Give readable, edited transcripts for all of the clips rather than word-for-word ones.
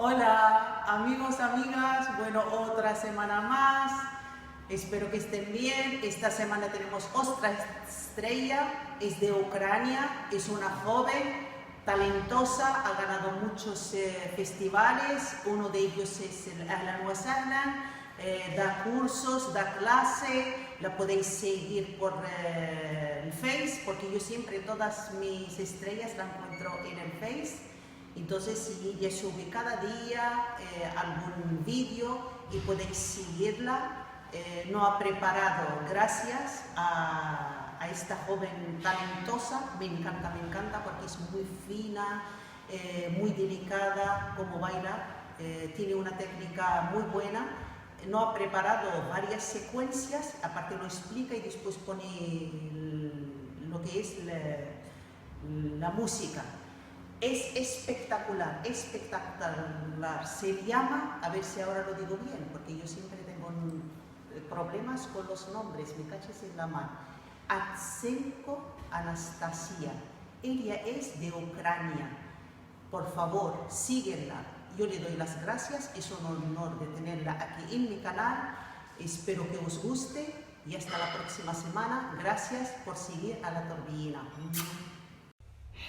Hola amigos, amigas, bueno, otra semana más, espero que estén bien. Esta semana tenemos otra estrella, es de Ucrania, es una joven, talentosa, ha ganado muchos festivales, uno de ellos es el da cursos, da clase, la podéis seguir por el Face, porque yo siempre todas mis estrellas la encuentro en el Face. Entonces, si ella sube cada día algún vídeo y podéis seguirla, no ha preparado gracias a esta joven talentosa. Me encanta porque es muy fina, muy delicada como baila, tiene una técnica muy buena. No ha preparado varias secuencias, aparte lo explica y después pone lo que es la música. Es espectacular, espectacular. Se llama, a ver si ahora lo digo bien, porque yo siempre tengo problemas con los nombres, me cachas en la mano. Kitsenko Anastasiya. Ella es de Ucrania. Por favor, síguenla. Yo le doy las gracias, es un honor de tenerla aquí en mi canal. Espero que os guste y hasta la próxima semana. Gracias por seguir a la torbellina.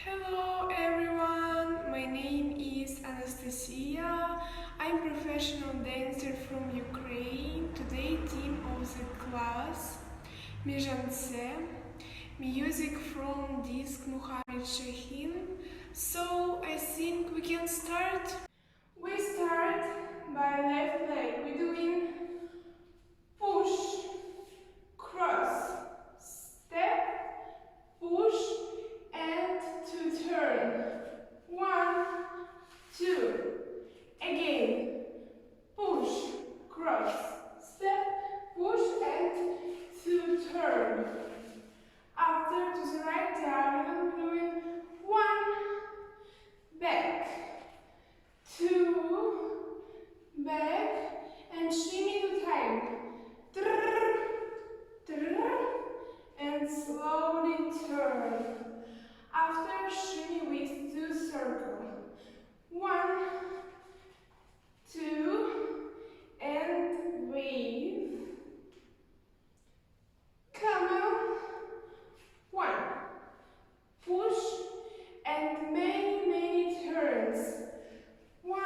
Hello everyone, my name is Anastasiya. I'm professional dancer from Ukraine. Today theme of the class Mijanse, music from disc Muhammad Shahin. So I think we can start. We start by left leg. We're doing push, cross, step, push, and to turn. 1, 2. Again. Push, cross, step, push, and to turn. After to the right diagonal, doing 1, back, 2, back, and shimmy to time. And slowly turn. After shimmy with 2 circles. 1, 2, and wave. Come on. 1. Push and many turns. 1,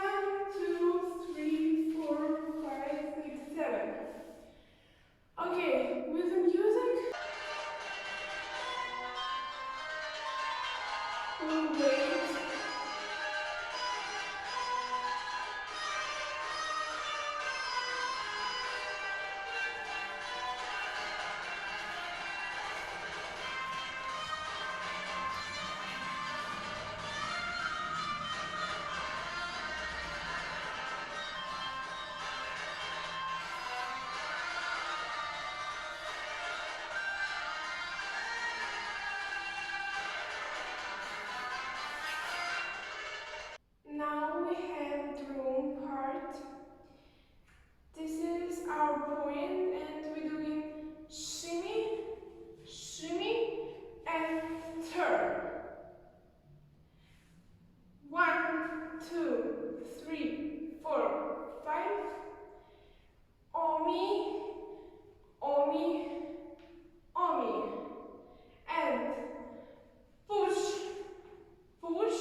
2, 3, 4, 5, 6, 7. Okay, with the music, we'll wait. Now we have drum part. This is our point and we're doing shimmy, shimmy, and turn. 1, 2, 3, 4, 5. Omi, omi, omi. And push, push,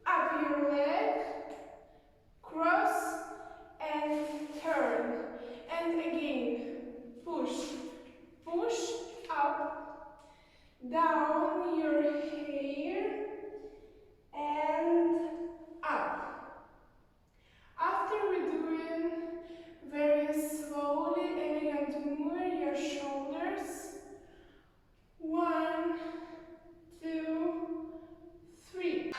up your leg, cross, and turn. And again, push, push, up, down your hair, and up. After we're doing very slowly, elegant move your shoulders. 1, 2, 3.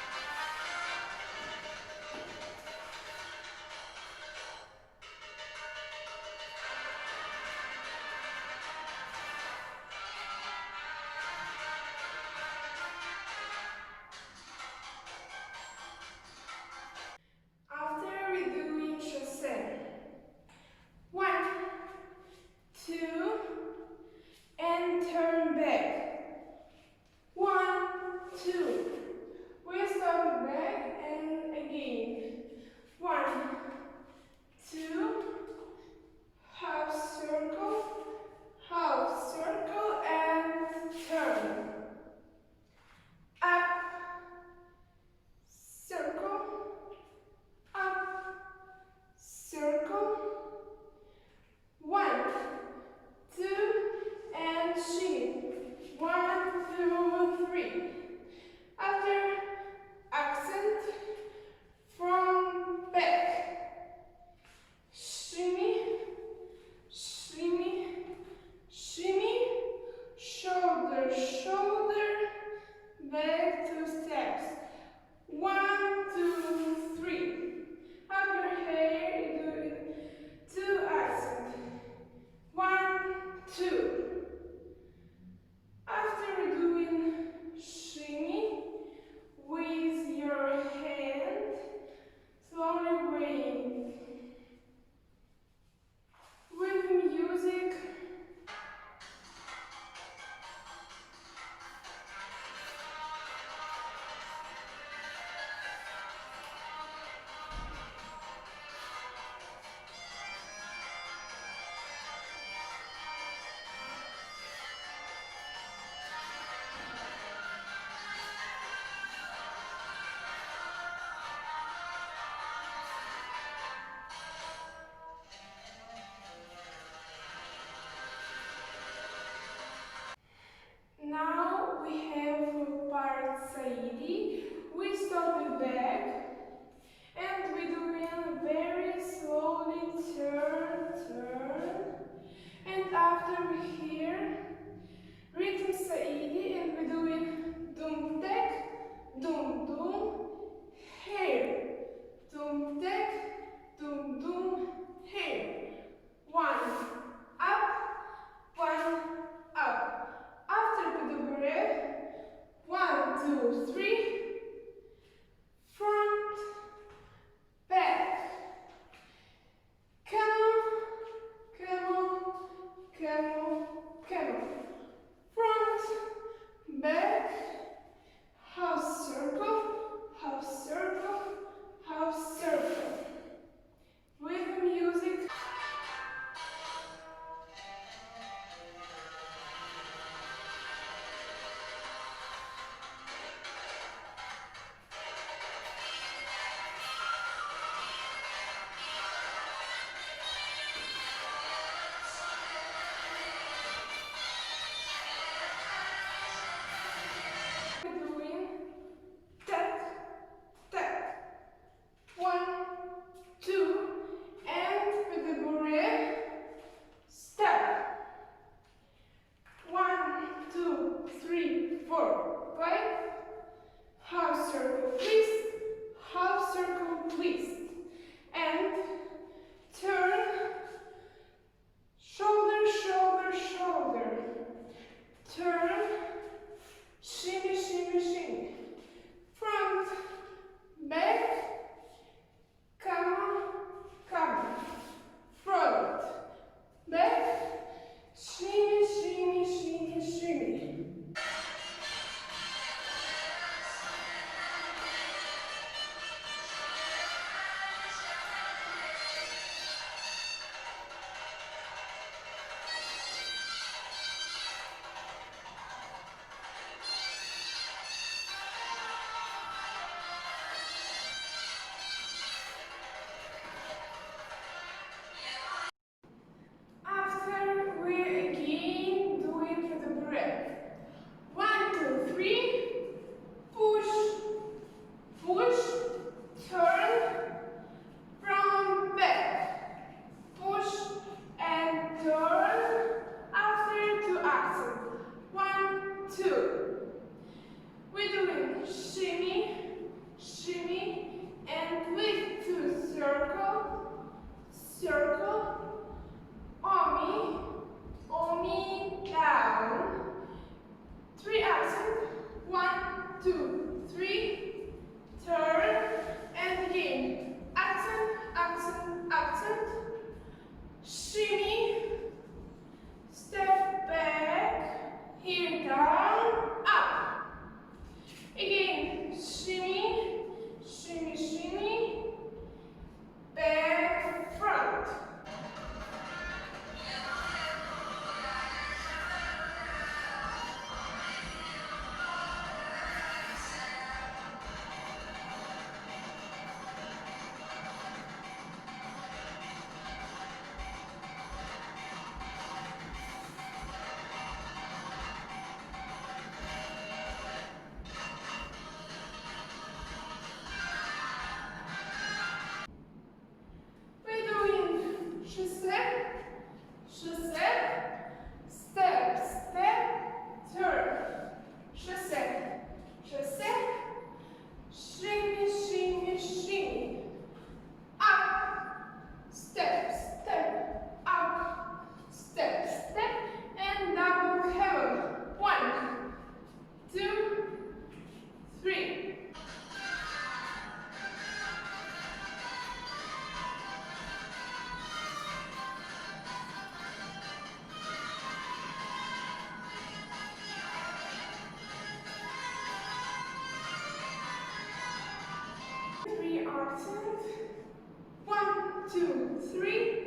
2, 3,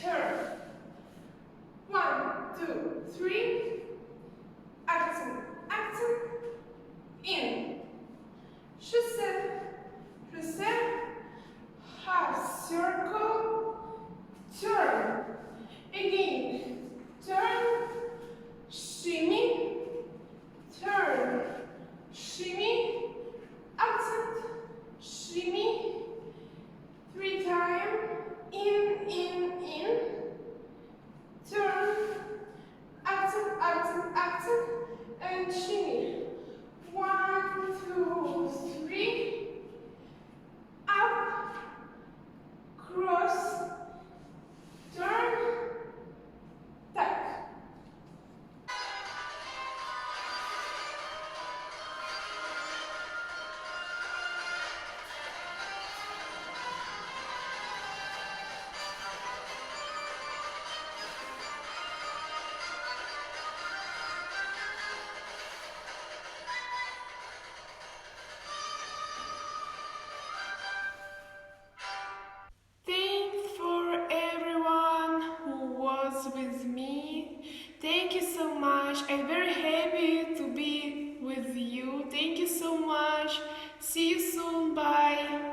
turn. 1, 2, 3, accent, accent, in. Je sais, half circle, turn. Again, turn, shimmy, turn, shimmy, accent, shimmy, 3 times, in, turn, accent, accent, accent, and shimmy. 1, 2, 3, up, cross, turn, tack. Thanks for everyone who was with me. Thank you so much. I'm very happy to be with you. Thank you so much. See you soon. Bye.